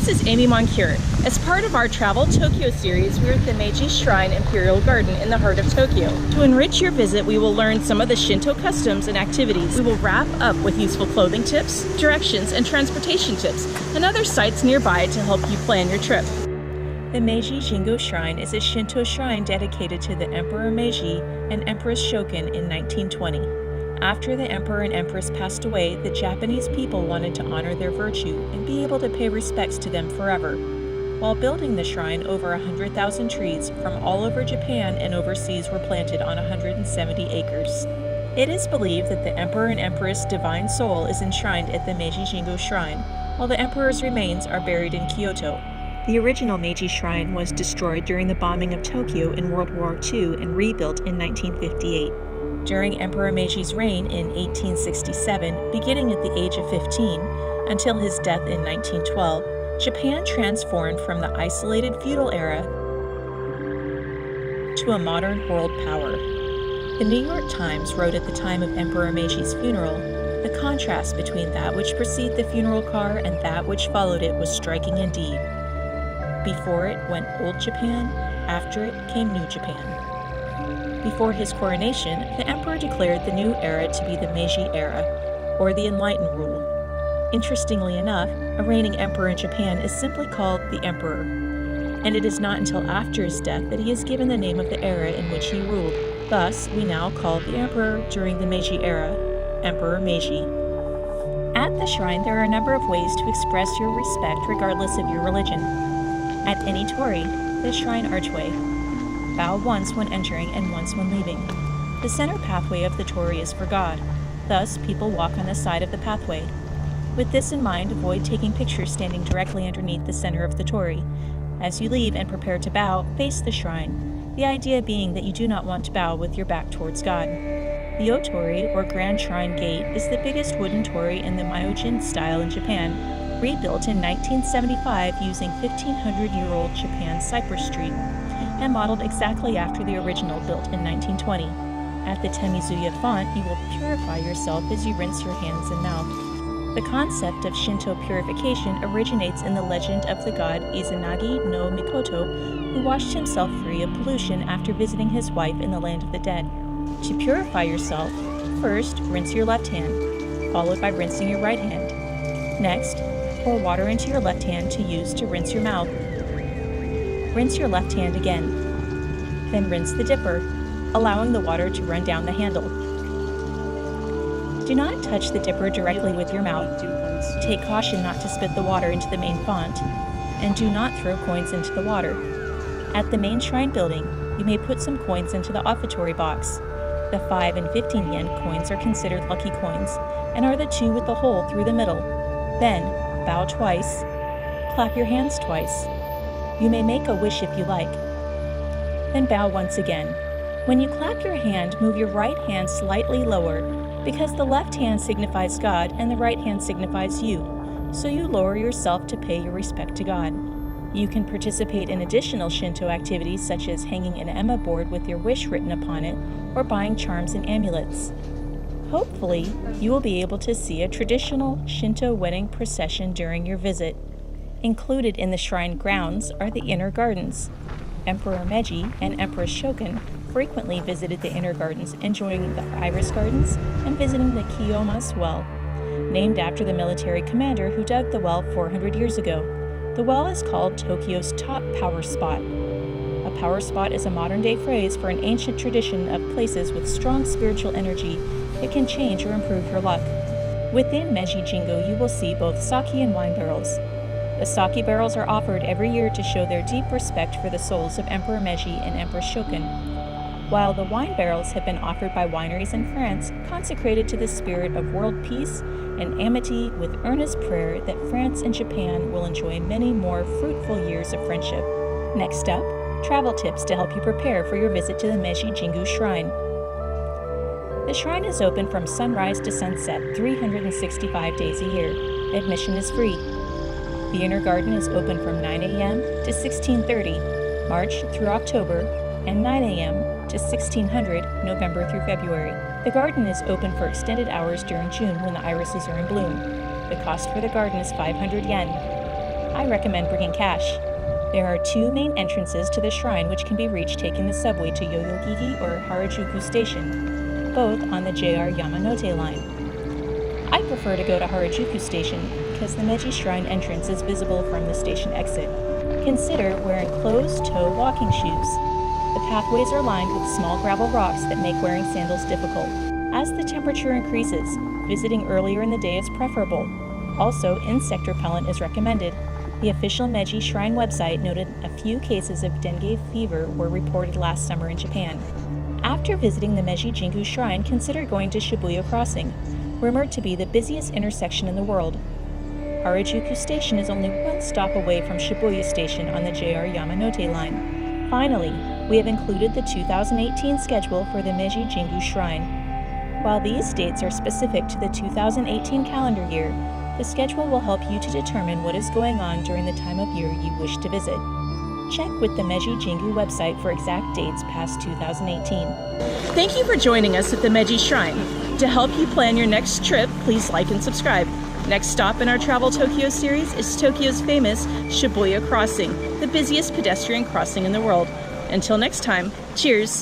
This is Amy Moncure. As part of our Travel Tokyo series, we're at the Meiji Shrine Imperial Garden in the heart of Tokyo. To enrich your visit, we will learn some of the Shinto customs and activities. We will wrap up with useful clothing tips, directions, and transportation tips, and other sites nearby to help you plan your trip. The Meiji Jingu Shrine is a Shinto shrine dedicated to the Emperor Meiji and Empress Shoken in 1920. After the Emperor and Empress passed away, the Japanese people wanted to honor their virtue and be able to pay respects to them forever. While building the shrine, over 100,000 trees from all over Japan and overseas were planted on 170 acres. It is believed that the Emperor and Empress' divine soul is enshrined at the Meiji Jingu Shrine, while the Emperor's remains are buried in Kyoto. The original Meiji Shrine was destroyed during the bombing of Tokyo in World War II and rebuilt in 1958. During Emperor Meiji's reign in 1867, beginning at the age of 15, until his death in 1912, Japan transformed from the isolated feudal era to a modern world power. The New York Times wrote at the time of Emperor Meiji's funeral, "The contrast between that which preceded the funeral car and that which followed it was striking indeed. Before it went Old Japan, after it came New Japan." Before his coronation, the emperor declared the new era to be the Meiji era, or the Enlightened rule. Interestingly enough, a reigning emperor in Japan is simply called the emperor, and it is not until after his death that he is given the name of the era in which he ruled. Thus, we now call the emperor during the Meiji era Emperor Meiji. At the shrine, there are a number of ways to express your respect regardless of your religion. At any torii, the shrine archway, bow once when entering and once when leaving. The center pathway of the torii is for God. Thus, people walk on the side of the pathway. With this in mind, avoid taking pictures standing directly underneath the center of the torii. As you leave and prepare to bow, face the shrine, the idea being that you do not want to bow with your back towards God. The O-torii, or Grand Shrine Gate, is the biggest wooden torii in the Myojin style in Japan, rebuilt in 1975 using 1500-year-old Japan cypress tree, and modeled exactly after the original built in 1920. At the Temizuya font, you will purify yourself as you rinse your hands and mouth. The concept of Shinto purification originates in the legend of the god Izanagi no Mikoto, who washed himself free of pollution after visiting his wife in the land of the dead. To purify yourself, first rinse your left hand, followed by rinsing your right hand. Next, pour water into your left hand to use to rinse your mouth. Rinse your left hand again. Then rinse the dipper, allowing the water to run down the handle. Do not touch the dipper directly with your mouth. Take caution not to spit the water into the main font, and do not throw coins into the water. At the main shrine building, you may put some coins into the offertory box. The 5 and 15 yen coins are considered lucky coins, and are the two with the hole through the middle. Then, bow twice, clap your hands twice. You may make a wish if you like. Then bow once again. When you clap your hand, move your right hand slightly lower, because the left hand signifies God and the right hand signifies you, so you lower yourself to pay your respect to God. You can participate in additional Shinto activities such as hanging an Emma board with your wish written upon it, or buying charms and amulets. Hopefully, you will be able to see a traditional Shinto wedding procession during your visit. Included in the shrine grounds are the inner gardens. Emperor Meiji and Empress Shoken frequently visited the inner gardens, enjoying the iris gardens and visiting the Kiyomas well, named after the military commander who dug the well 400 years ago. The well is called Tokyo's top power spot. A power spot is a modern-day phrase for an ancient tradition of places with strong spiritual energy that can change or improve your luck. Within Meiji Jingu, you will see both sake and wine barrels. The sake barrels are offered every year to show their deep respect for the souls of Emperor Meiji and Empress Shoken, while the wine barrels have been offered by wineries in France, consecrated to the spirit of world peace and amity, with earnest prayer that France and Japan will enjoy many more fruitful years of friendship. Next up, travel tips to help you prepare for your visit to the Meiji Jingu Shrine. The shrine is open from sunrise to sunset 365 days a year. Admission is free. The inner garden is open from 9 a.m. to 16:30, March through October, and 9 a.m. to 1600, November through February. The garden is open for extended hours during June when the irises are in bloom. The cost for the garden is 500 yen. I recommend bringing cash. There are 2 main entrances to the shrine which can be reached taking the subway to Yoyogigi or Harajuku Station, both on the JR Yamanote line. I prefer to go to Harajuku Station because the Meiji Shrine entrance is visible from the station exit. Consider wearing closed-toe walking shoes. The pathways are lined with small gravel rocks that make wearing sandals difficult. As the temperature increases, visiting earlier in the day is preferable. Also, insect repellent is recommended. The official Meiji Shrine website noted a few cases of dengue fever were reported last summer in Japan. After visiting the Meiji Jingu Shrine, consider going to Shibuya Crossing, rumored to be the busiest intersection in the world. Harajuku Station is only 1 stop away from Shibuya Station on the JR Yamanote line. Finally, we have included the 2018 schedule for the Meiji Jingu Shrine. While these dates are specific to the 2018 calendar year, the schedule will help you to determine what is going on during the time of year you wish to visit. Check with the Meiji Jingu website for exact dates past 2018. Thank you for joining us at the Meiji Shrine. To help you plan your next trip, please like and subscribe. Next stop in our Travel Tokyo series is Tokyo's famous Shibuya Crossing, the busiest pedestrian crossing in the world. Until next time, cheers!